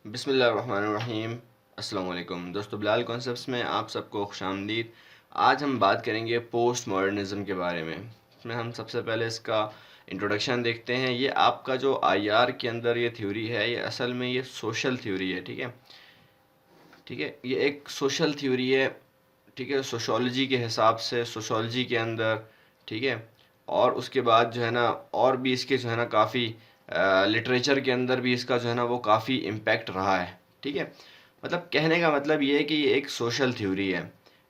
बिस्मिल्लाहिर्रहमानिर्रहीम। अस्सलाम वालेकुम दोस्तों, बिलाल कॉन्सेप्ट्स में आप सबको खुशामदीद। आज हम बात करेंगे पोस्ट मॉडर्निज़म के बारे में। इसमें हम सबसे पहले इसका इंट्रोडक्शन देखते हैं। ये आपका जो आईआर के अंदर ये थ्योरी है, ये असल में ये सोशल थ्योरी है। ठीक है, ठीक है, ये एक सोशल थ्योरी है। ठीक है, सोशोलॉजी के हिसाब से, सोशोलॉजी के अंदर। ठीक है, और उसके बाद जो है ना, और भी इसके जो है ना काफ़ी लिटरेचर के अंदर भी इसका जो है ना वो काफ़ी इम्पैक्ट रहा है। ठीक है, मतलब कहने का मतलब ये है कि ये एक सोशल थ्योरी है।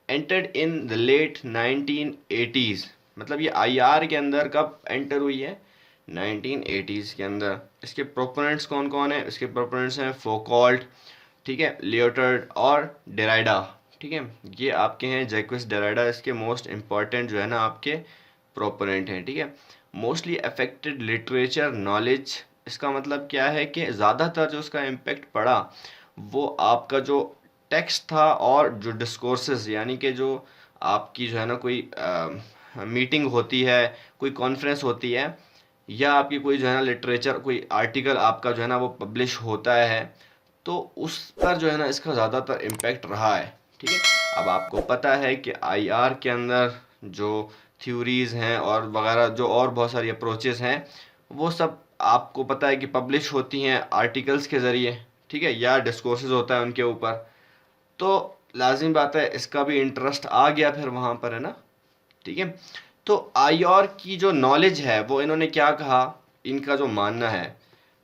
Entered in the late 1980s, मतलब ये आईआर के अंदर कब एंटर हुई है? 1980s के अंदर। इसके प्रोपोनेंट्स कौन कौन है? इसके प्रोपोनेंट्स हैं फोकॉल्ट, ठीक है, लियोटार्ड और डेराइडा। ठीक है, ये आपके हैं जैक्विस डेराइडा, इसके मोस्ट इम्पॉर्टेंट जो है ना आपके प्रोपोनेंट हैं। ठीक है, मोस्टली अफेक्टेड लिटरेचर नॉलेज, इसका मतलब क्या है कि ज़्यादातर जो उसका इम्पेक्ट पड़ा वो आपका जो टेक्स्ट था और जो डिस्कोर्सेस, यानी कि जो आपकी जो है ना कोई मीटिंग होती है, कोई कॉन्फ्रेंस होती है, या आपकी कोई जो है ना लिटरेचर, कोई आर्टिकल आपका जो है ना वो पब्लिश होता है, तो उस पर जो है ना इसका ज़्यादातर इम्पैक्ट रहा है। ठीक है, अब आपको पता है कि आईआर के अंदर जो थ्योरीज़ हैं और वगैरह जो और बहुत सारी अप्रोचेस हैं, वो सब आपको पता है कि पब्लिश होती हैं आर्टिकल्स के ज़रिए। ठीक है, या डिस्कोर्सेज होता है उनके ऊपर। तो लाजिम बात है इसका भी इंटरेस्ट आ गया फिर वहाँ पर, है ना। ठीक है, तो आईआर की जो नॉलेज है वो इन्होंने क्या कहा, इनका जो मानना है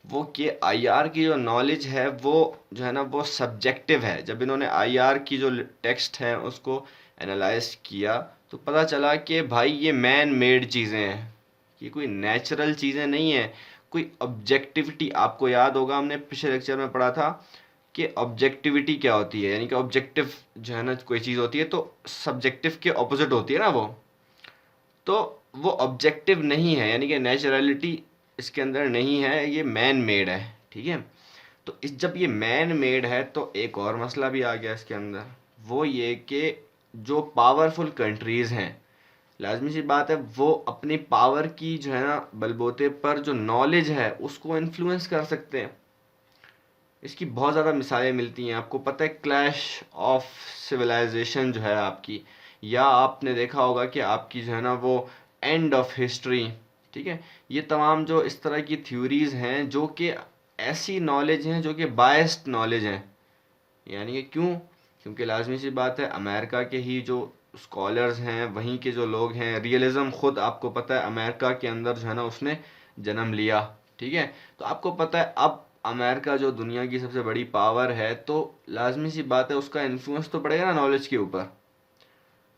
वो कि आईआर की जो नॉलेज है वो जो है ना वो सब्जेक्टिव है। जब इन्होंने आईआर की जो टेक्स्ट है उसको एनालाइज किया तो पता चला कि भाई ये मैन मेड चीज़ें हैं, ये कोई नेचुरल चीज़ें नहीं है। कोई ऑब्जेक्टिविटी, आपको याद होगा हमने पिछले लेक्चर में पढ़ा था कि ऑब्जेक्टिविटी क्या होती है, यानी कि ऑब्जेक्टिव जो है ना कोई चीज़ होती है तो सब्जेक्टिव के ऑपोजिट होती है ना वो। तो वो ऑब्जेक्टिव नहीं है, यानी कि नेचुरलिटी इसके अंदर नहीं है, ये मैन मेड है। ठीक है, तो इस जब ये मैन मेड है तो एक और मसला भी आ गया इसके अंदर, वो ये कि जो पावरफुल कंट्रीज़ हैं, लाजमी सी बात है वो अपनी पावर की जो है ना बलबूते पर जो नॉलेज है उसको इन्फ्लुएंस कर सकते हैं। इसकी बहुत ज़्यादा मिसालें मिलती हैं। आपको पता है क्लैश ऑफ सिविलाइजेशन जो है आपकी, या आपने देखा होगा कि आपकी जो है ना वो एंड ऑफ हिस्ट्री। ठीक है, ये तमाम जो इस तरह की थ्योरीज़ हैं जो कि ऐसी नॉलेज हैं जो कि बायस्ड नॉलेज हैं। यानी कि क्यों? क्योंकि लाजमी सी बात है अमेरिका के ही जो स्कॉलर्स हैं, वहीं के जो लोग हैं, रियलिज़म खुद आपको पता है अमेरिका के अंदर जो है ना उसने जन्म लिया। ठीक है, तो आपको पता है अब अमेरिका जो दुनिया की सबसे बड़ी पावर है, तो लाजमी सी बात है उसका इन्फ्लुएंस तो पड़ेगा ना नॉलेज के ऊपर।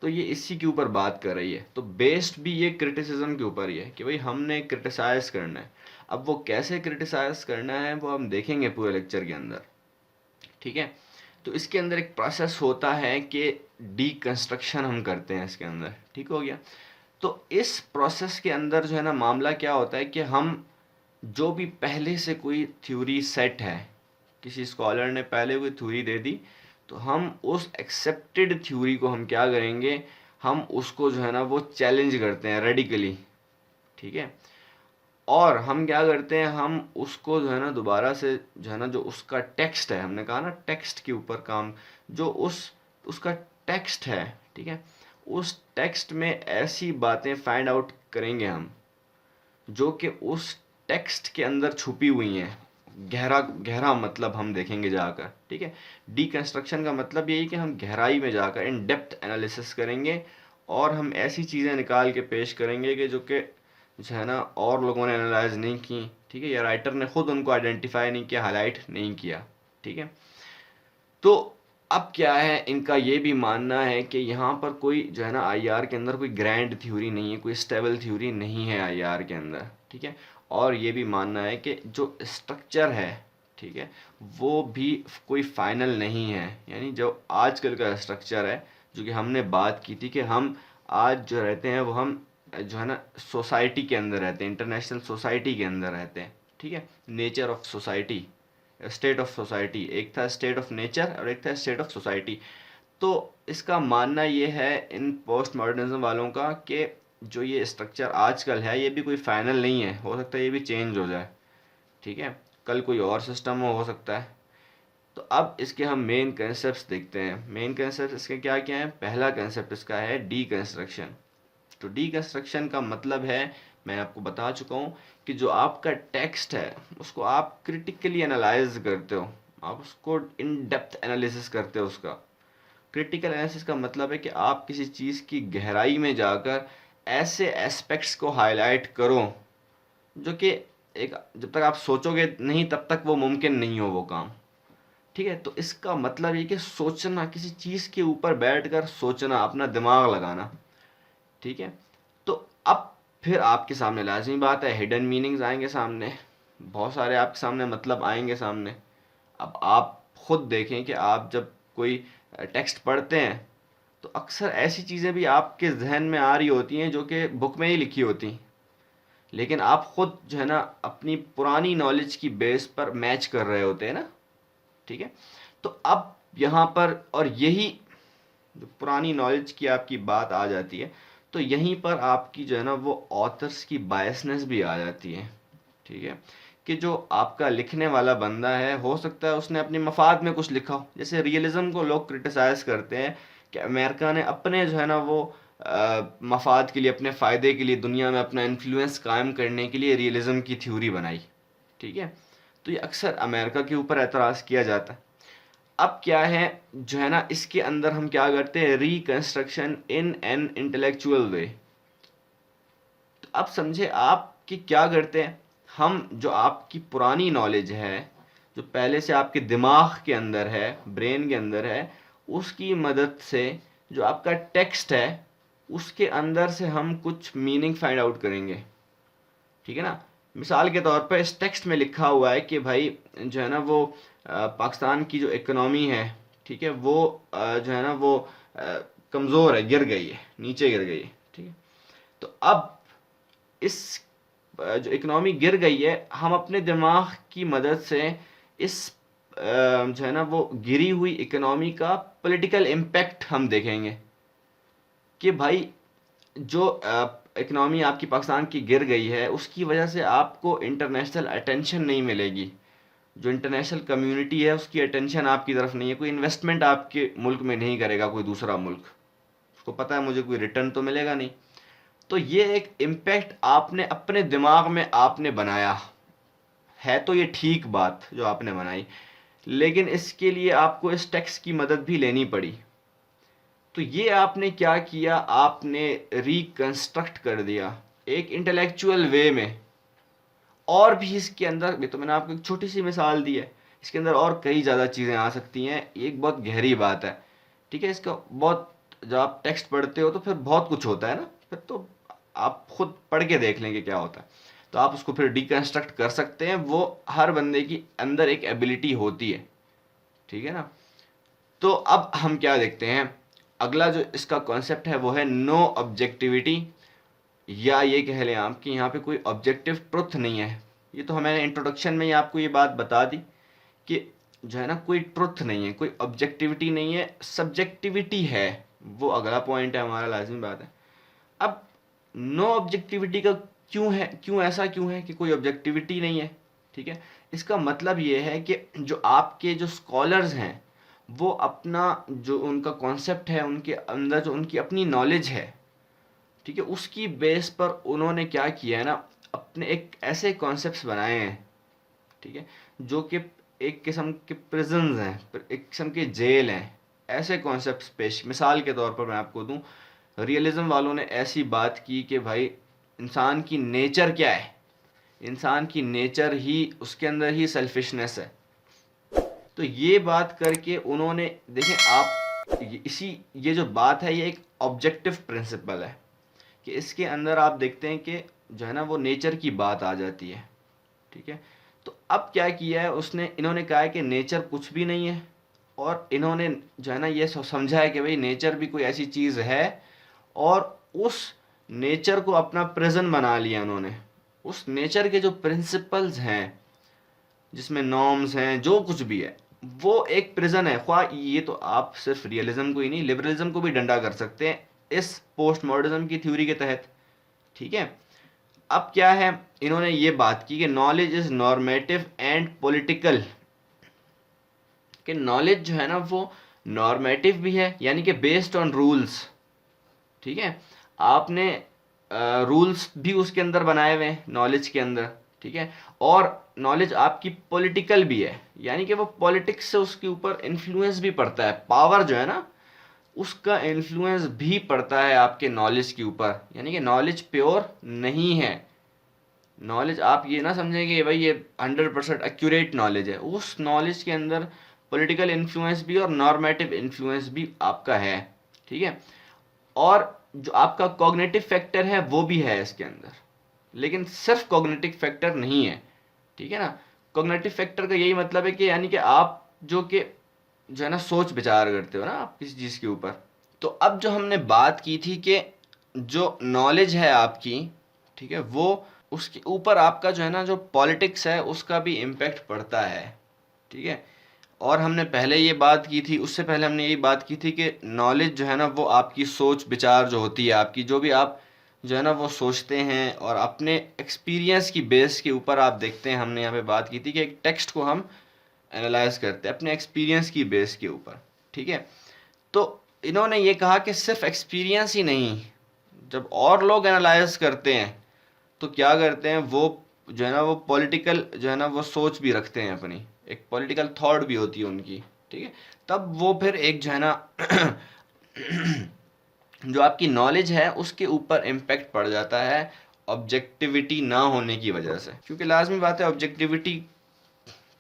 तो ये इसी के ऊपर बात कर रही है। तो बेस्ड भी ये क्रिटिसिज्म के ऊपर ही है कि भाई हमने क्रिटिसाइज करना है। अब वो कैसे क्रिटिसाइज करना है वो हम देखेंगे पूरे लेक्चर के अंदर। ठीक है, तो इसके अंदर एक प्रोसेस होता है कि डीकंस्ट्रक्शन हम करते हैं इसके अंदर। ठीक हो गया, तो इस प्रोसेस के अंदर जो है ना मामला क्या होता है कि हम जो भी पहले से कोई थ्योरी सेट है, किसी स्कॉलर ने पहले कोई थ्योरी दे दी, तो हम उस एक्सेप्टेड थ्योरी को हम क्या करेंगे, हम उसको जो है ना वो चैलेंज करते हैं रेडिकली। ठीक है, और हम क्या करते हैं, हम उसको जो है ना दोबारा से जो है ना जो उसका टेक्स्ट है, हमने कहा ना टेक्स्ट के ऊपर काम, जो उसका टेक्स्ट है, ठीक है, उस टेक्स्ट में ऐसी बातें फाइंड आउट करेंगे हम जो कि उस टेक्स्ट के अंदर छुपी हुई हैं। गहरा गहरा मतलब हम देखेंगे जाकर। ठीक है, डीकंस्ट्रक्शन का मतलब यही कि हम गहराई में जाकर इन डेप्थ एनालिसिस करेंगे और हम ऐसी चीज़ें निकाल के पेश करेंगे कि जो है ना और लोगों ने एनालाइज नहीं की। ठीक है, या राइटर ने खुद उनको आइडेंटिफाई नहीं किया, हाईलाइट नहीं किया। ठीक है, तो अब क्या है, इनका ये भी मानना है कि यहाँ पर कोई जो है ना आईआर के अंदर कोई ग्रैंड थ्योरी नहीं है, कोई स्टेबल थ्योरी नहीं है आईआर के अंदर। ठीक है, और ये भी मानना है कि जो स्ट्रक्चर है, ठीक है, वो भी कोई फाइनल नहीं है। यानी जो आजकल का स्ट्रक्चर है, जो कि हमने बात की थी कि हम आज जो रहते हैं वो हम जो है ना सोसाइटी के अंदर रहते हैं, इंटरनेशनल सोसाइटी के अंदर रहते हैं। ठीक है, nature of society, state of society, एक था स्टेट ऑफ नेचर और एक था स्टेट ऑफ सोसाइटी। तो इसका मानना ये है इन पोस्ट मॉडर्निज्म वालों का कि जो ये स्ट्रक्चर आजकल है ये भी कोई फाइनल नहीं है, हो सकता है ये भी चेंज हो जाए। ठीक है, कल कोई और सिस्टम हो सकता है। तो अब इसके हम मेन कंसेप्ट देखते हैं। मेन कंसेप्ट इसके क्या क्या है? पहला कंसेप्ट इसका है डीकंस्ट्रक्शन। तो डीकंस्ट्रक्शन का मतलब है, मैं आपको बता चुका हूँ कि जो आपका टेक्स्ट है उसको आप क्रिटिकली एनालाइज करते हो, आप उसको इन डेप्थ एनालिसिस करते हो। उसका क्रिटिकल एनालिसिस का मतलब है कि आप किसी चीज़ की गहराई में जाकर ऐसे एस्पेक्ट्स को हाईलाइट करो जो कि एक, जब तक आप सोचोगे नहीं तब तक वो मुमकिन नहीं हो वो काम। ठीक है, तो इसका मतलब ये कि सोचना, किसी चीज़ के ऊपर बैठकर सोचना, अपना दिमाग लगाना। ठीक है, तो अब फिर आपके सामने लाजमी बात है हिडन मीनिंग्स आएंगे सामने, बहुत सारे आपके सामने मतलब आएंगे सामने। अब आप खुद देखें कि आप जब कोई टेक्स्ट पढ़ते हैं तो अक्सर ऐसी चीज़ें भी आपके जहन में आ रही होती हैं जो कि बुक में ही लिखी होती हैं, लेकिन आप खुद जो है ना अपनी पुरानी नॉलेज की बेस पर मैच कर रहे होते हैं ना। ठीक है, तो अब यहाँ पर, और यही जो पुरानी नॉलेज की आपकी बात आ जाती है, तो यहीं पर आपकी जो है ना वो ऑथर्स की बायसनेस भी आ जाती है। ठीक है, कि जो आपका लिखने वाला बंदा है, हो सकता है उसने अपने मफाद में कुछ लिखा हो। जैसे रियलिज्म को लोग क्रिटिसाइज करते हैं कि अमेरिका ने अपने जो है ना वो मफाद के लिए, अपने फ़ायदे के लिए, दुनिया में अपना इन्फ्लुएंस कायम करने के लिए रियलिज्म की थ्योरी बनाई। ठीक है, तो ये अक्सर अमेरिका के ऊपर एतराज़ किया जाता है। अब क्या है जो है ना, इसके अंदर हम क्या करते हैं, रिकंस्ट्रक्शन इन एन इंटेलेक्चुअल वे। तो अब समझे आप कि क्या करते हैं हम, जो आपकी पुरानी नॉलेज है, जो पहले से आपके दिमाग के अंदर है, ब्रेन के अंदर है, उसकी मदद से जो आपका टेक्स्ट है उसके अंदर से हम कुछ मीनिंग फाइंड आउट करेंगे। ठीक है ना, मिसाल के तौर पर इस टेक्स्ट में लिखा हुआ है कि भाई जो है ना वो पाकिस्तान की जो इकोनॉमी है, ठीक है, वो जो है ना वो कमज़ोर है, गिर गई है, नीचे गिर गई है। ठीक है, तो अब इस जो इकोनॉमी गिर गई है, हम अपने दिमाग की मदद से इस जो है ना वो गिरी हुई इकोनॉमी का पॉलिटिकल इम्पैक्ट हम देखेंगे कि भाई जो इकनॉमी आपकी पाकिस्तान की गिर गई है उसकी वजह से आपको इंटरनेशनल अटेंशन नहीं मिलेगी। जो इंटरनेशनल कम्युनिटी है उसकी अटेंशन आपकी तरफ नहीं है, कोई इन्वेस्टमेंट आपके मुल्क में नहीं करेगा कोई दूसरा मुल्क, उसको पता है मुझे कोई रिटर्न तो मिलेगा नहीं। तो ये एक इम्पैक्ट आपने अपने दिमाग में आपने बनाया है, तो ये ठीक बात जो आपने बनाई, लेकिन इसके लिए आपको इस टैक्स की मदद भी लेनी पड़ी। तो ये आपने क्या किया, आपने रिकंस्ट्रक्ट कर दिया एक इंटेलेक्चुअल वे में। और भी इसके अंदर भी, तो मैंने आपको एक छोटी सी मिसाल दी है, इसके अंदर और कई ज़्यादा चीज़ें आ सकती हैं, एक बहुत गहरी बात है। ठीक है, इसका बहुत, जब आप टेक्स्ट पढ़ते हो तो फिर बहुत कुछ होता है ना, फिर तो आप खुद पढ़ के देख लेंगे क्या होता है, तो आप उसको फिर डिकंस्ट्रक्ट कर सकते हैं। वो हर बंदे की अंदर एक एबिलिटी होती है। ठीक है ना, तो अब हम क्या देखते हैं, अगला जो इसका कॉन्सेप्ट है वो है नो ऑब्जेक्टिविटी, या ये कह लें आप कि यहाँ पे कोई ऑब्जेक्टिव ट्रुथ नहीं है। ये तो मैंने इंट्रोडक्शन में ही आपको ये बात बता दी कि जो है ना कोई ट्रुथ नहीं है, कोई ऑब्जेक्टिविटी नहीं है, सब्जेक्टिविटी है। वो अगला पॉइंट है हमारा, लाजमी बात है। अब नो ऑब्जेक्टिविटी का क्यों है, क्यों ऐसा क्यों है कि कोई ऑब्जेक्टिविटी नहीं है? ठीक है, इसका मतलब ये है कि जो आपके जो स्कॉलर्स हैं वो अपना जो उनका कॉन्सेप्ट है, उनके अंदर जो उनकी अपनी नॉलेज है, ठीक है, उसकी बेस पर उन्होंने क्या किया है ना, अपने एक ऐसे कॉन्सेप्ट्स बनाए हैं, ठीक है, जो कि एक किस्म के प्रिजन्स हैं, एक किस्म के जेल हैं। ऐसे कॉन्सेप्ट्स पेश, मिसाल के तौर पर मैं आपको दूं, रियलिज्म वालों ने ऐसी बात की कि भाई इंसान की नेचर क्या है, इंसान की नेचर ही, उसके अंदर ही सेल्फिशनेस है। तो ये बात करके उन्होंने, देखें आप, इसी, ये जो बात है ये एक ऑब्जेक्टिव प्रिंसिपल है कि इसके अंदर आप देखते हैं कि जो है ना वो नेचर की बात आ जाती है। ठीक है, तो अब क्या किया है उसने, इन्होंने कहा है कि नेचर कुछ भी नहीं है, और इन्होंने जो है ना ये समझा है कि भाई नेचर भी कोई ऐसी चीज़ है, और उस नेचर को अपना प्रिजन बना लिया उन्होंने। उस नेचर के जो प्रिंसिपल्स हैं, जिसमें नॉर्म्स हैं, जो कुछ भी है, वो एक प्रिजन है। ख्वाह ये तो आप सिर्फ रियलिज्म को ही नहीं, लिबरलिज्म को भी डंडा कर सकते हैं इस पोस्ट मॉडर्निज्म की थ्योरी के तहत। ठीक है, अब क्या है, इन्होंने ये बात की कि knowledge is normative and political, कि नॉलेज जो है ना वो नॉर्मेटिव भी है, यानी कि बेस्ड ऑन रूल्स। ठीक है, आपने रूल्स भी उसके अंदर बनाए हुए हैं नॉलेज के अंदर। ठीक है, और नॉलेज आपकी पॉलिटिकल भी है, यानी कि वो पॉलिटिक्स से उसके ऊपर इन्फ्लुएंस भी पड़ता है। पावर जो है ना उसका इन्फ्लुएंस भी पड़ता है आपके नॉलेज के ऊपर, यानी कि नॉलेज प्योर नहीं है। नॉलेज आप ये ना समझें कि भाई ये 100% एक्यूरेट नॉलेज है, उस नॉलेज के अंदर पॉलिटिकल इन्फ्लुएंस भी और नॉर्मेटिव इन्फ्लुएंस भी आपका है। ठीक है, और जो आपका कॉग्निटिव फैक्टर है वो भी है इसके अंदर, लेकिन सिर्फ कॉग्निटिव फैक्टर नहीं है। ठीक है ना, कॉग्निटिव फैक्टर का यही मतलब है कि यानी कि आप जो है ना सोच विचार करते हो ना आप किसी चीज़ के ऊपर। तो अब जो हमने बात की थी कि जो नॉलेज है आपकी, ठीक है, वो उसके ऊपर आपका जो है ना जो पॉलिटिक्स है उसका भी इम्पेक्ट पड़ता है। ठीक है, और हमने पहले ये बात की थी, उससे पहले हमने यही बात की थी कि नॉलेज जो है ना वो आपकी सोच विचार जो होती है आपकी, जो भी आप जो है ना वो सोचते हैं और अपने एक्सपीरियंस की बेस के ऊपर आप देखते हैं। हमने यहाँ पे बात की थी कि एक टेक्स्ट को हम एनालाइज करते हैं अपने एक्सपीरियंस की बेस के ऊपर। ठीक है, तो इन्होंने ये कहा कि सिर्फ एक्सपीरियंस ही नहीं, जब और लोग एनालाइज करते हैं तो क्या करते हैं वो जो है ना वो पॉलिटिकल जो है ना वो सोच भी रखते हैं, अपनी एक पॉलिटिकल थॉट भी होती है उनकी। ठीक है, तब वो फिर एक जो है ना जो आपकी नॉलेज है उसके ऊपर इम्पेक्ट पड़ जाता है ऑब्जेक्टिविटी ना होने की वजह से। क्योंकि लाजमी बात है ऑब्जेक्टिविटी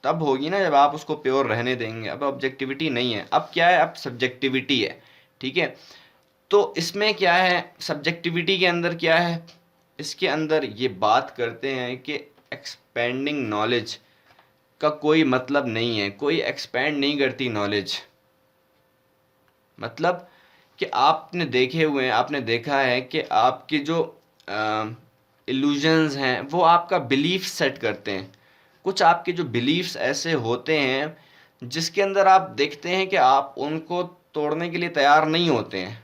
तब होगी ना जब आप उसको प्योर रहने देंगे। अब ऑब्जेक्टिविटी नहीं है, अब क्या है, अब सब्जेक्टिविटी है। ठीक है, तो इसमें क्या है, सब्जेक्टिविटी के अंदर क्या है, इसके अंदर ये बात करते हैं कि एक्सपेंडिंग नॉलेज का कोई मतलब नहीं है, कोई एक्सपेंड नहीं करती नॉलेज। मतलब कि आपने देखे हुए हैं, आपने देखा है कि आपके जो इल्यूजन्स हैं वो आपका बिलीफ सेट करते हैं। कुछ आपके जो बिलीफ्स ऐसे होते हैं जिसके अंदर आप देखते हैं कि आप उनको तोड़ने के लिए तैयार नहीं होते हैं।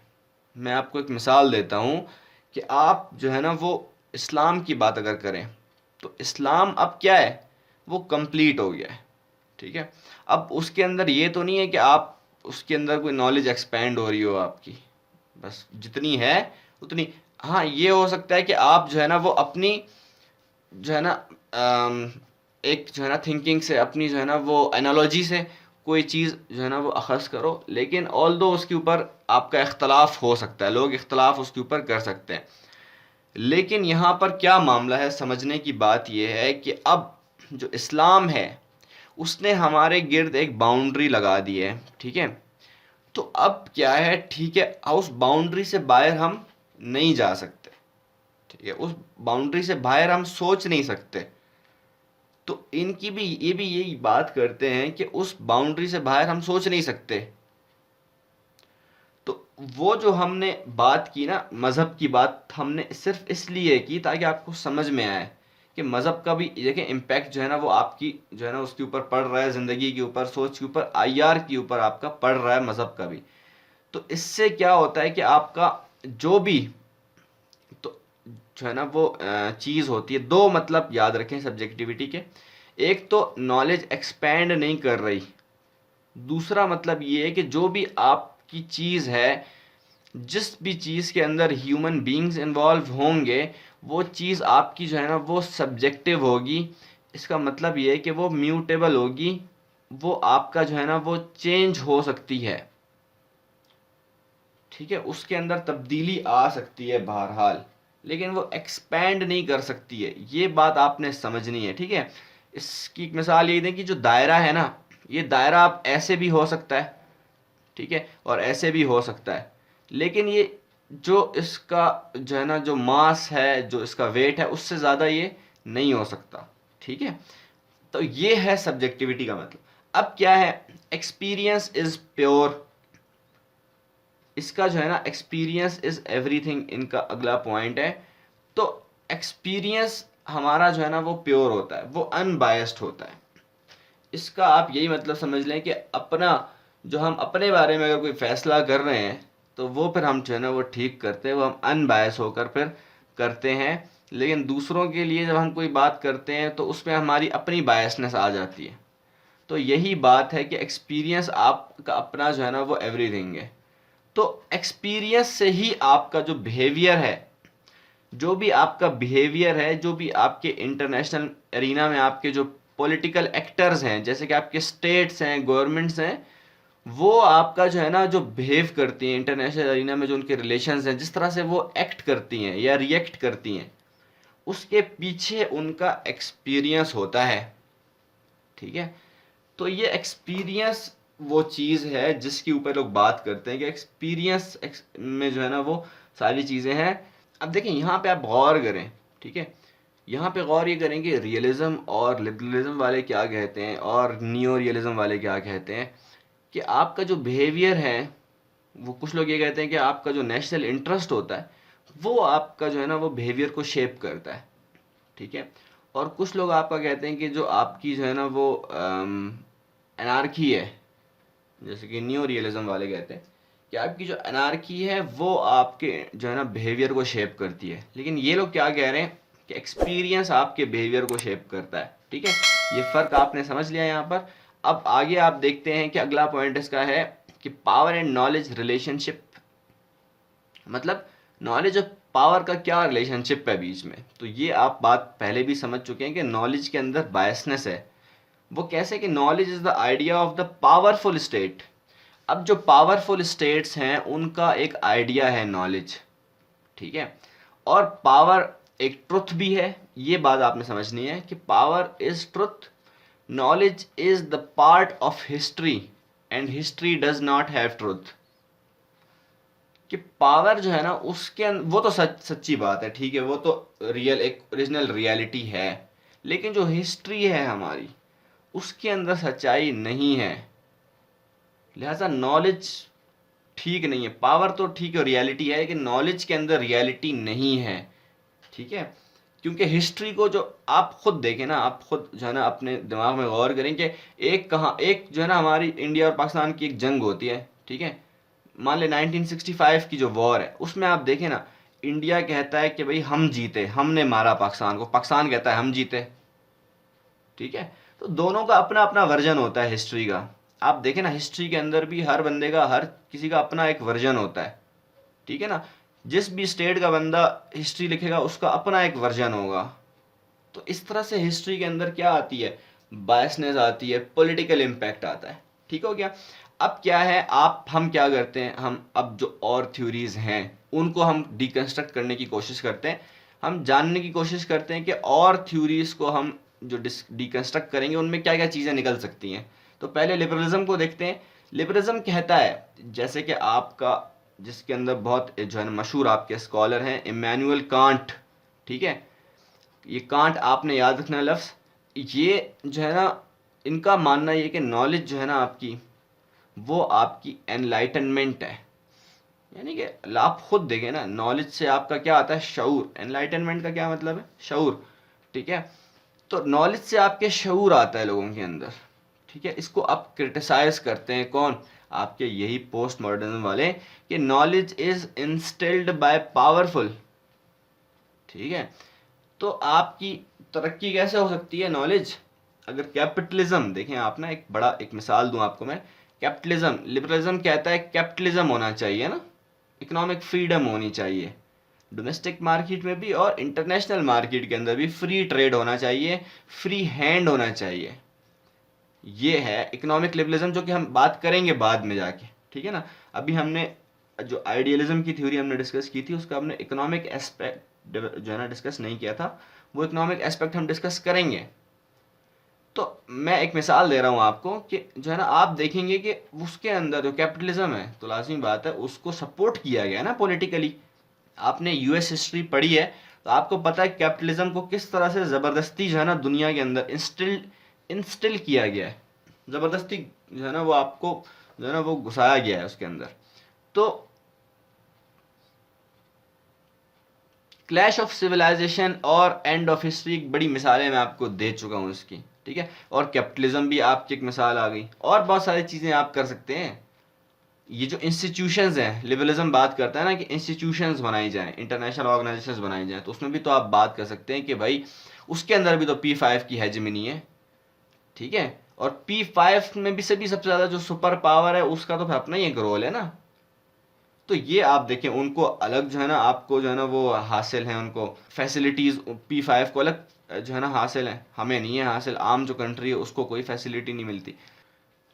मैं आपको एक मिसाल देता हूँ कि आप जो है ना वो इस्लाम की बात अगर करें तो इस्लाम अब क्या है, वो कंप्लीट हो गया है। ठीक है, अब उसके अंदर ये तो नहीं है कि आप उसके अंदर कोई नॉलेज एक्सपेंड हो रही हो आपकी, बस जितनी है उतनी। हाँ, ये हो सकता है कि आप जो है ना वो अपनी जो है ना एक जो है ना थिंकिंग से, अपनी जो है ना वो एनालॉजी से कोई चीज़ जो है ना वो अखज़ करो, लेकिन ऑल दो उसके ऊपर आपका इख्तलाफ हो सकता है, लोग इख्तलाफ उसके ऊपर कर सकते हैं। लेकिन यहाँ पर क्या मामला है, समझने की बात यह है कि अब जो इस्लाम है उसने हमारे गिर्द एक बाउंड्री लगा दी है। ठीक है, तो अब क्या है, ठीक है, उस बाउंड्री से बाहर हम नहीं जा सकते। ठीक है, उस बाउंड्री से बाहर हम सोच नहीं सकते। तो इनकी भी ये भी यही बात करते हैं कि उस बाउंड्री से बाहर हम सोच नहीं सकते। तो वो जो हमने बात की ना, मज़हब की बात हमने सिर्फ इसलिए की ताकि आपको समझ में आए कि मज़हब का भी देखें इम्पैक्ट जो है ना वो आपकी जो है ना उसके ऊपर पड़ रहा है, ज़िंदगी के ऊपर, सोच के ऊपर, आईआर के ऊपर आपका पड़ रहा है मज़हब का भी। तो इससे क्या होता है कि आपका जो भी तो जो है ना वो चीज़ होती है, दो मतलब याद रखें सब्जेक्टिविटी के, एक तो नॉलेज एक्सपैंड नहीं कर रही, दूसरा मतलब ये है कि जो भी आपकी चीज़ है, जिस भी चीज़ के अंदर ह्यूमन बीइंग्स इन्वॉल्व होंगे, वो चीज़ आपकी जो है ना वो सब्जेक्टिव होगी। इसका मतलब ये है कि वो म्यूटेबल होगी, वो आपका जो है ना वो चेंज हो सकती है। ठीक है, उसके अंदर तब्दीली आ सकती है बहरहाल, लेकिन वो एक्सपैंड नहीं कर सकती है, ये बात आपने समझनी है। ठीक है, इसकी एक मिसाल ये दें कि जो दायरा है ना, ये दायरा आप ऐसे भी हो सकता है, ठीक है, और ऐसे भी हो सकता है, लेकिन ये जो इसका जो है ना जो मास है, जो इसका वेट है, उससे ज़्यादा ये नहीं हो सकता। ठीक है, तो ये है सब्जेक्टिविटी का मतलब। अब क्या है, एक्सपीरियंस इज प्योर, इसका जो है ना एक्सपीरियंस इज एवरीथिंग, इनका अगला पॉइंट है। तो एक्सपीरियंस हमारा जो है ना वो प्योर होता है, वो अनबायस्ड होता है। इसका आप यही मतलब समझ लें कि अपना जो हम अपने बारे में अगर कोई फैसला कर रहे हैं तो वो फिर हम जो है ना वो ठीक करते हैं, वो हम अनबायस होकर फिर करते हैं। लेकिन दूसरों के लिए जब हम कोई बात करते हैं तो उसमें हमारी अपनी बायसनेस आ जाती है। तो यही बात है कि एक्सपीरियंस आपका अपना जो है ना वो एवरीथिंग है। तो एक्सपीरियंस से ही आपका जो बिहेवियर है, जो भी आपके इंटरनेशनल एरिना में आपके जो पॉलिटिकल एक्टर्स हैं, जैसे कि आपके स्टेट्स हैं, गवर्नमेंट्स हैं, वो आपका जो है ना जो बिहेव करती हैं इंटरनेशनल एरिना में, जो उनके रिलेशंस हैं, जिस तरह से वो एक्ट करती हैं या रिएक्ट करती हैं, उसके पीछे उनका एक्सपीरियंस होता है। ठीक है, तो ये एक्सपीरियंस वो चीज़ है जिसके ऊपर लोग बात करते हैं कि एक्सपीरियंस में जो है ना वो सारी चीज़ें हैं। अब देखें यहाँ पे आप गौर करें, ठीक है, यहाँ पे गौर ये करें कि रियलिज्म और लिबरलिज्म वाले क्या कहते हैं और नियो रियलिज्म वाले क्या कहते हैं, कि आपका जो बिहेवियर है, वो कुछ लोग ये कहते हैं कि आपका जो नेशनल इंटरेस्ट होता है वो आपका जो है ना वो बिहेवियर को शेप करता है। ठीक है, और कुछ लोग आपका कहते हैं कि जो आपकी जो है ना वो एनार्की है, जैसे कि न्यू रियलिज्म वाले कहते हैं कि आपकी जो एनार्की है वो आपके जो है ना बिहेवियर को शेप करती है। लेकिन ये लोग क्या कह रहे हैं कि एक्सपीरियंस आपके बिहेवियर को शेप करता है। ठीक है, ये फ़र्क आपने समझ लिया यहाँ पर। अब आगे आप देखते हैं कि अगला पॉइंट इसका है कि पावर एंड नॉलेज रिलेशनशिप, मतलब नॉलेज और पावर का क्या रिलेशनशिप है बीच में। तो ये आप बात पहले भी समझ चुके हैं कि नॉलेज के अंदर बायसनेस है। वो कैसे कि knowledge is the idea of the powerful state. अब जो पावरफुल स्टेट्स हैं उनका एक आइडिया है नॉलेज। ठीक है, और पावर एक ट्रुथ भी है, ये बात आपने समझनी है कि power is truth, knowledge is the part of history and history does not have truth. कि पावर जो है ना उसके वो तो सच्ची बात है, ठीक है, वो तो रियल एक ओरिजिनल रियलिटी है, लेकिन जो हिस्ट्री है हमारी उसके अंदर सच्चाई नहीं है। लिहाजा नॉलेज ठीक नहीं है, पावर तो ठीक है रियलिटी है, लेकिन नॉलेज के अंदर रियलिटी नहीं है। ठीक है, क्योंकि हिस्ट्री को जो आप खुद देखें ना, आप खुद जो है ना अपने दिमाग में गौर करें कि एक जो है ना हमारी इंडिया और पाकिस्तान की एक जंग होती है। ठीक है, मान ले 1965 की जो वॉर है उसमें आप देखें ना, इंडिया कहता है कि भाई हम जीते, हमने मारा पाकिस्तान को, पाकिस्तान कहता है हम जीते। ठीक है, तो दोनों का अपना अपना वर्जन होता है हिस्ट्री का। आप देखें ना, हिस्ट्री के अंदर भी हर बंदे का, हर किसी का अपना एक वर्जन होता है। ठीक है ना, जिस भी स्टेट का बंदा हिस्ट्री लिखेगा उसका अपना एक वर्जन होगा। तो इस तरह से हिस्ट्री के अंदर क्या आती है, बायसनेस आती है, पॉलिटिकल इम्पैक्ट आता है। ठीक हो गया। अब क्या है, हम क्या करते हैं, हम अब जो और थ्योरीज हैं उनको हम डिकंस्ट्रक्ट करने की कोशिश करते हैं, हम जानने की कोशिश करते हैं कि और थ्योरीज को हम जो डिकंस्ट्रक्ट करेंगे उनमें क्या क्या चीज़ें निकल सकती हैं। तो पहले लिबरलिज्म को देखते हैं। लिबरलिज्म कहता है, जैसे कि आपका जिसके अंदर बहुत जो है ना मशहूर आपके स्कॉलर हैं इमैनुअल कांट। ठीक है, ये कांट आपने याद रखना लफ्ज़। ये जो है ना इनका मानना ये कि नॉलेज जो है ना आपकी, वो आपकी एनलाइटनमेंट है। यानी कि आप खुद देखें ना, नॉलेज से आपका क्या आता है, शऊर। एनलाइटनमेंट का क्या मतलब है, शऊर। ठीक है, तो नॉलेज से आपके शऊर आता है लोगों के अंदर। ठीक है, इसको आप क्रिटिसाइज करते हैं कौन, आपके यही पोस्ट मॉडर्निज्म वाले, कि knowledge is instilled by powerful. ठीक है, तो आपकी तरक्की कैसे हो सकती है, नॉलेज। अगर कैपिटलिज्म देखें आप ना, एक बड़ा एक मिसाल दूं आपको मैं, कैपिटलिज्म, लिबरलिज्म कहता है कैपिटलिज्म होना चाहिए ना, इकोनॉमिक फ्रीडम होनी चाहिए, डोमेस्टिक मार्केट में भी और इंटरनेशनल मार्केट के अंदर भी फ्री ट्रेड होना चाहिए, फ्री हैंड होना चाहिए। ये है इकोनॉमिक लिबरलिज्म, जो कि हम बात करेंगे बाद में जाके। ठीक है ना, अभी हमने जो आइडियलिज्म की थ्योरी हमने डिस्कस की थी उसका हमने इकोनॉमिक एस्पेक्ट जो है ना डिस्कस नहीं किया था, वो इकोनॉमिक एस्पेक्ट हम डिस्कस करेंगे। तो मैं एक मिसाल दे रहा हूँ आपको कि जो है ना आप देखेंगे कि उसके अंदर जो कैपिटलिज्म है, तो लाजमी बात है उसको सपोर्ट किया गया ना पॉलिटिकली। आपने यूएस हिस्ट्री पढ़ी है तो आपको पता है कैपिटलिज्म को किस तरह से ज़बरदस्ती जो है ना दुनिया के अंदर इंस्टिल किया गया है, ज़बरदस्ती जो है ना वो आपको जो है ना वो घुसाया गया है उसके अंदर। तो क्लैश ऑफ सिविलाइजेशन और एंड ऑफ हिस्ट्री बड़ी मिसालें मैं आपको दे चुका हूँ इसकी। ठीक है, और कैपिटलिज्म भी आपकी एक मिसाल आ गई, और बहुत सारी चीज़ें आप कर सकते हैं। ये जो इंस्टीट्यूशंस हैं, लिबरलिज्म बात करता है ना कि इंस्टीट्यूशंस बनाई जाएं, इंटरनेशनल ऑर्गेनाइजेशंस बनाई जाएं, तो उसमें भी तो आप बात कर सकते हैं कि भाई उसके अंदर भी तो P5 की हेजेमनी है। ठीक है, और P5 में भी सबसे ज़्यादा जो सुपर पावर है उसका तो फिर अपना ही एक रोल है ना। तो ये आप देखें, उनको अलग जो है ना, आपको जो है ना वो हासिल है, उनको फैसिलिटीज़ P5 को अलग जो है ना हासिल है, हमें नहीं है हासिल। आम जो कंट्री है उसको कोई फैसिलिटी नहीं मिलती।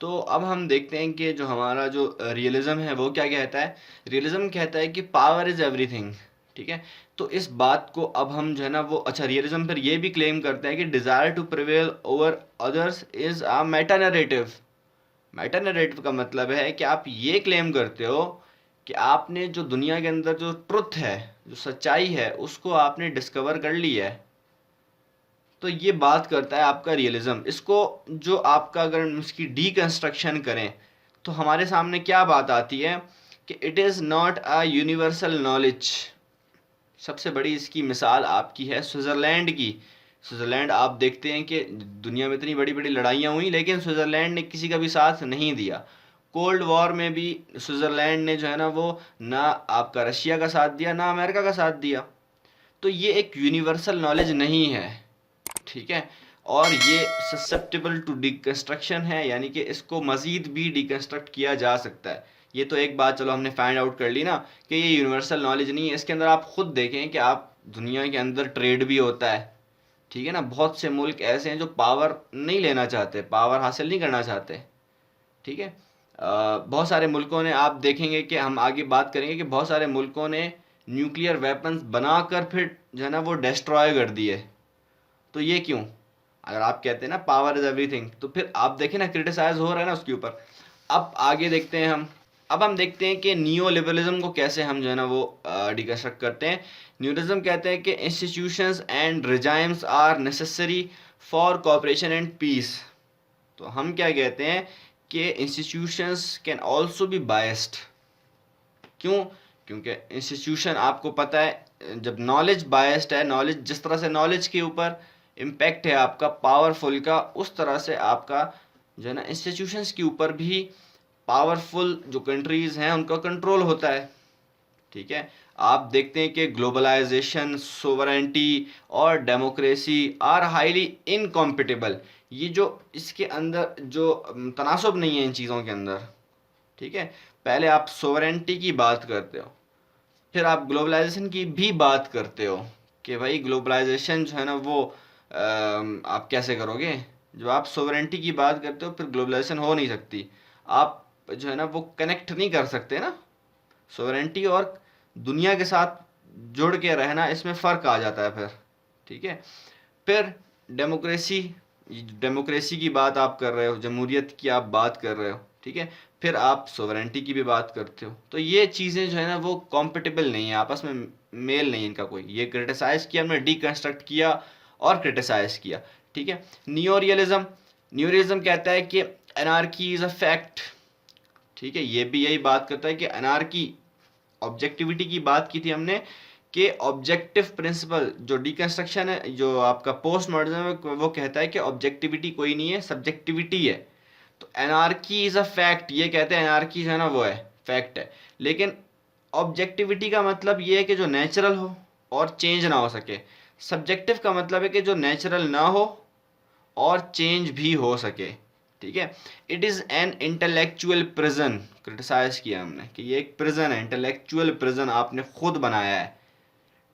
तो अब हम देखते हैं कि जो हमारा जो रियलिज्म है वो क्या कहता है। रियलिज्म कहता है कि पावर इज़ एवरीथिंग। ठीक है, तो इस बात को अब हम जो है ना वो, अच्छा, रियलिज्म फिर ये भी क्लेम करता है कि desire to prevail over others is a meta narrative. Meta narrative का मतलब है कि आप ये क्लेम करते हो कि आपने जो दुनिया के अंदर जो ट्रुथ है, जो सच्चाई है, उसको आपने डिस्कवर कर ली है। तो ये बात करता है आपका रियलिज्म। इसको जो आपका, अगर हम इसकी डीकंस्ट्रक्शन करें तो हमारे सामने क्या बात आती है कि it is not a universal knowledge. सबसे बड़ी इसकी मिसाल आपकी है स्विट्ज़रलैंड की। स्विट्ज़रलैंड, आप देखते हैं कि दुनिया में इतनी बड़ी बड़ी लड़ाइयाँ हुई लेकिन स्विट्ज़रलैंड ने किसी का भी साथ नहीं दिया। कोल्ड वॉर में भी स्विट्ज़रलैंड ने जो है ना वो ना आपका रशिया का साथ दिया ना अमेरिका का साथ दिया। तो ये एक यूनिवर्सल नॉलेज नहीं है। ठीक है, और ये ससेप्टेबल टू डिकंस्ट्रक्शन है, यानी कि इसको मज़ीद भी डिकंस्ट्रक्ट किया जा सकता है। ये तो एक बात चलो हमने फाइंड आउट कर ली ना कि ये यूनिवर्सल नॉलेज नहीं है। इसके अंदर आप खुद देखें कि आप दुनिया के अंदर ट्रेड भी होता है। ठीक है ना, बहुत से मुल्क ऐसे हैं जो पावर नहीं लेना चाहते, पावर हासिल नहीं करना चाहते। ठीक है, बहुत सारे मुल्कों ने, आप देखेंगे कि हम आगे बात करेंगे कि बहुत सारे मुल्कों ने न्यूक्लियर वेपन्स बनाकर फिर जो है ना वो डिस्ट्रॉय कर दिए। तो ये क्यों? अगर आप कहते हैं ना पावर इज एवरीथिंग, तो फिर आप देखें ना क्रिटिसाइज हो रहा है ना उसके ऊपर। अब आगे देखते हैं हम। अब हम देखते हैं कि नियो लिबरलिज्म को कैसे हम जो है ना वो डिकंस्ट्रक्ट करते हैं। न्यूलिज्म कहते हैं कि institutions and regimes are necessary for cooperation and peace. तो हम क्या कहते हैं कि institutions can also be biased. क्यों? क्योंकि इंस्टीट्यूशन, आपको पता है जब नॉलेज बायस्ड है, नॉलेज जिस तरह से नॉलेज के ऊपर इम्पैक्ट है आपका पावरफुल का, उस तरह से आपका जो है ना इंस्टीट्यूशंस के ऊपर भी पावरफुल जो कंट्रीज़ हैं उनका कंट्रोल होता है। ठीक है, आप देखते हैं कि ग्लोबलाइजेशन, सोवरेंटी और डेमोक्रेसी आर हाईली इनकॉम्पिटेबल। ये जो इसके अंदर जो तनासब नहीं है इन चीज़ों के अंदर। ठीक है, पहले आप सोवरेंटी की बात करते हो, फिर आप ग्लोबलाइजेशन की भी बात करते हो कि भाई ग्लोबलाइजेशन जो है ना वो आप कैसे करोगे। जब आप सोवरेंटी की बात करते हो फिर ग्लोबलाइजेशन हो नहीं सकती। आप जो है ना वो कनेक्ट नहीं कर सकते ना। सोवरेंटी और दुनिया के साथ जुड़ के रहना, इसमें फ़र्क आ जाता है फिर। ठीक है, फिर डेमोक्रेसी, डेमोक्रेसी की बात आप कर रहे हो, जमहूरियत की आप बात कर रहे हो। ठीक है, फिर आप सोवरेंटी की भी बात करते हो। तो ये चीज़ें जो है ना वो कॉम्पिटिबल नहीं है, आपस में मेल नहीं इनका कोई। ये क्रिटिसाइज किया हमने, डीकंस्ट्रक्ट किया और क्रिटिसाइज किया। ठीक है, नियो रियलिज्म, न्यू रियलिज्म कहता है कि एनार्की इज़ अ फैक्ट। ठीक है, ये भी यही बात करता है कि एनार्की, ऑब्जेक्टिविटी की बात की थी हमने कि ऑब्जेक्टिव प्रिंसिपल, जो डिकंस्ट्रक्शन है, जो आपका पोस्ट मॉडर्निज्म है, वो कहता है कि ऑब्जेक्टिविटी कोई नहीं है, सब्जेक्टिविटी है। तो एनार्की इज़ अ फैक्ट, ये कहते हैं एनार्की जो है ना वो है फैक्ट है। लेकिन ऑब्जेक्टिविटी का मतलब ये है कि जो नेचुरल हो और चेंज ना हो सके। सब्जेक्टिव का मतलब है कि जो नेचुरल ना हो और चेंज भी हो सके। ठीक है, it is an intellectual prison. Criticise किया हमने कि ये एक प्रिजन है, इंटेलेक्चुअल प्रिजन आपने खुद बनाया है।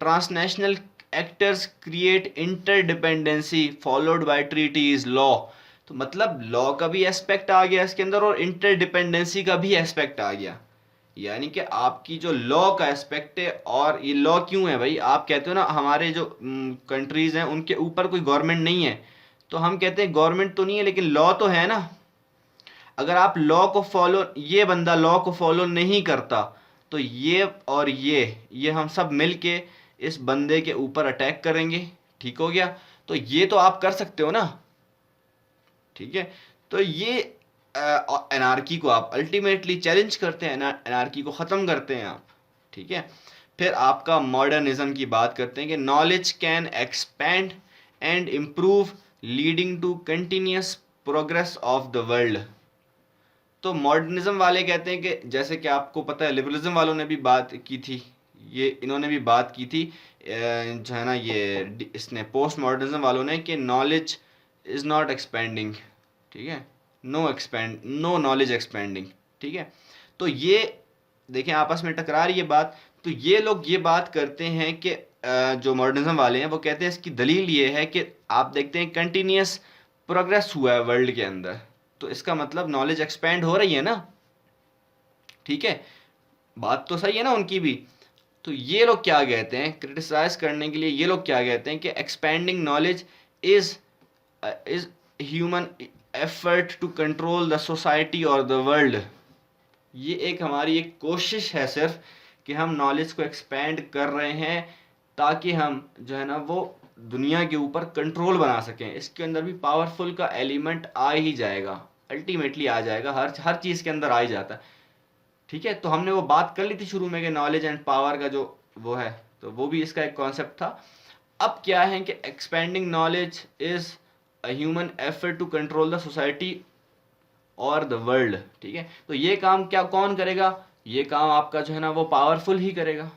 Transnational actors create interdependency followed by treaties law. तो मतलब लॉ का भी एस्पेक्ट आ गया इसके अंदर और इंटरडिपेंडेंसी का भी एस्पेक्ट आ गया। यानी कि आपकी जो लॉ का एस्पेक्ट है, और ये लॉ क्यों है भाई, आप कहते हो ना हमारे जो कंट्रीज हैं उनके ऊपर कोई गवर्नमेंट नहीं है, तो हम कहते हैं गवर्नमेंट तो नहीं है लेकिन लॉ तो है ना। अगर आप लॉ को फॉलो, ये बंदा लॉ को फॉलो नहीं करता, तो ये और ये हम सब मिल के इस बंदे के ऊपर अटैक करेंगे। ठीक हो गया, तो ये तो आप कर सकते हो ना। ठीक है, तो ये एनार्की को आप अल्टीमेटली चैलेंज करते हैं, एनार्की को ख़त्म करते हैं आप। ठीक है, फिर आपका मॉडर्निज्म की बात करते हैं कि knowledge can expand and improve leading to continuous progress of the world. तो मॉडर्निज्म वाले कहते हैं कि जैसे कि आपको पता है लिबरलिज्म वालों ने भी बात की थी, ये इन्होंने भी बात की थी जो है ना ये इसने पोस्ट मॉडर्निज्म वालों ने, कि नॉलेज इज़ नॉट एक्सपेंडिंग। ठीक है, नो नॉलेज एक्सपेंडिंग। ठीक है, तो ये देखें आपस में टकरा रही है बात। तो ये लोग ये बात करते हैं कि जो मॉडर्निज्म वाले हैं वो कहते हैं इसकी दलील ये है कि आप देखते हैं कंटिन्यूस प्रोग्रेस हुआ है वर्ल्ड के अंदर, तो इसका मतलब नॉलेज एक्सपेंड हो रही है ना। ठीक है, बात तो सही है ना उनकी भी। तो ये लोग क्या कहते हैं क्रिटिसाइज करने के लिए, ये लोग क्या कहते हैं कि expanding knowledge is is human effort to control the society और द वर्ल्ड। ये एक हमारी एक कोशिश है सिर्फ कि हम नॉलेज को एक्सपेंड कर रहे हैं ताकि हम जो है ना वो दुनिया के ऊपर कंट्रोल बना सकें। इसके अंदर भी पावरफुल का एलिमेंट आ ही जाएगा, अल्टीमेटली आ जाएगा, हर चीज़ के अंदर आ ही जाता है। ठीक है, तो हमने वो बात कर ली थी शुरू में कि नॉलेज एंड पावर का जो वो है, तो वो भी इसका एक कॉन्सेप्ट था। अब क्या है कि expanding knowledge is a human effort to control the society और द वर्ल्ड। ठीक है, तो ये काम क्या कौन करेगा, ये काम आपका जो है ना वो पावरफुल ही करेगा।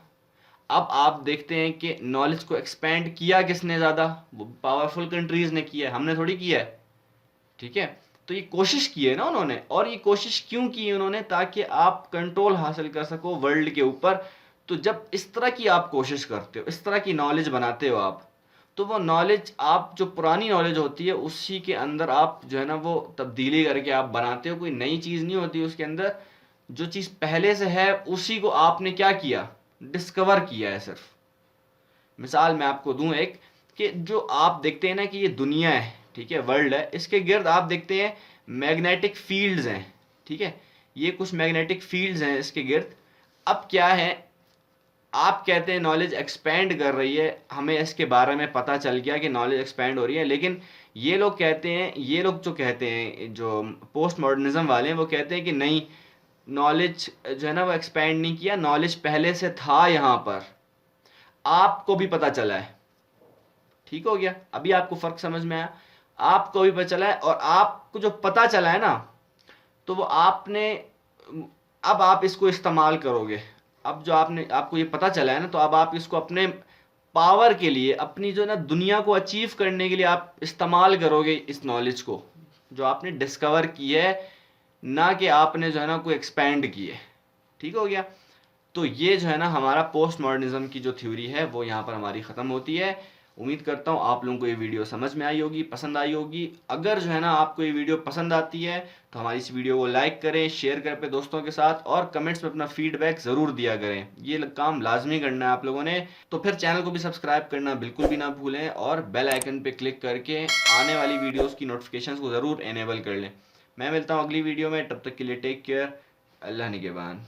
अब आप देखते हैं कि नॉलेज को एक्सपेंड किया किसने ज़्यादा, वो पावरफुल कंट्रीज ने किया है, हमने थोड़ी किया है। ठीक है, तो ये कोशिश की है ना उन्होंने, और ये कोशिश क्यों की है उन्होंने, ताकि आप कंट्रोल हासिल कर सको वर्ल्ड के ऊपर। तो जब इस तरह की आप कोशिश करते हो, इस तरह की नॉलेज बनाते हो आप, तो वो नॉलेज आप जो पुरानी नॉलेज होती है उसी के अंदर आप जो है ना वो तब्दीली करके आप बनाते हो। कोई नई चीज़ नहीं होती उसके अंदर, जो चीज़ पहले से है उसी को आपने क्या किया, डिस्कवर किया है सिर्फ। मिसाल मैं आपको दूं एक, कि जो आप देखते हैं ना कि ये दुनिया है, ठीक है, वर्ल्ड है, इसके गिर्द आप देखते हैं मैग्नेटिक फील्ड्स हैं। ठीक है, ये कुछ मैग्नेटिक फील्ड्स हैं इसके गिर्द। अब क्या है, आप कहते हैं नॉलेज एक्सपेंड कर रही है, हमें इसके बारे में पता चल गया कि नॉलेज एक्सपेंड हो रही है, लेकिन ये लोग कहते हैं, ये लोग जो कहते हैं जो पोस्ट मॉडर्निज्म वाले हैं वो कहते हैं कि नहीं, नॉलेज जो है ना वो एक्सपेंड नहीं किया, नॉलेज पहले से था यहाँ पर, आपको भी पता चला है। ठीक हो गया, अभी आपको फर्क समझ में आया, आपको भी पता चला है, और आपको जो पता चला है ना, तो वो आपने, अब आप इसको इस्तेमाल करोगे। अब जो आपको ये पता चला है ना, तो अब आप इसको अपने पावर के लिए, अपनी जो ना दुनिया को अचीव करने के लिए आप इस्तेमाल करोगे इस नॉलेज को जो आपने डिस्कवर की है, ना कि आपने जो है ना कोई एक्सपेंड की है। ठीक हो गया, तो ये जो है ना हमारा पोस्ट मॉडर्निज्म की जो थ्योरी है वो यहाँ पर हमारी ख़त्म होती है। उम्मीद करता हूँ आप लोगों को ये वीडियो समझ में आई होगी, पसंद आई होगी। अगर जो है ना आपको ये वीडियो पसंद आती है तो हमारी इस वीडियो को लाइक करें, शेयर करें अपने दोस्तों के साथ, और कमेंट्स में अपना फीडबैक ज़रूर दिया करें। ये काम लाजमी करना है आप लोगों ने। तो फिर चैनल को भी सब्सक्राइब करना बिल्कुल भी ना भूलें, और बेल आइकन पर क्लिक करके आने वाली वीडियोज़ की नोटिफिकेशन को ज़रूर इनेबल कर लें। मैं मिलता हूँ अगली वीडियो में, तब तक के लिए टेक केयर, अल्लाह निगहबान।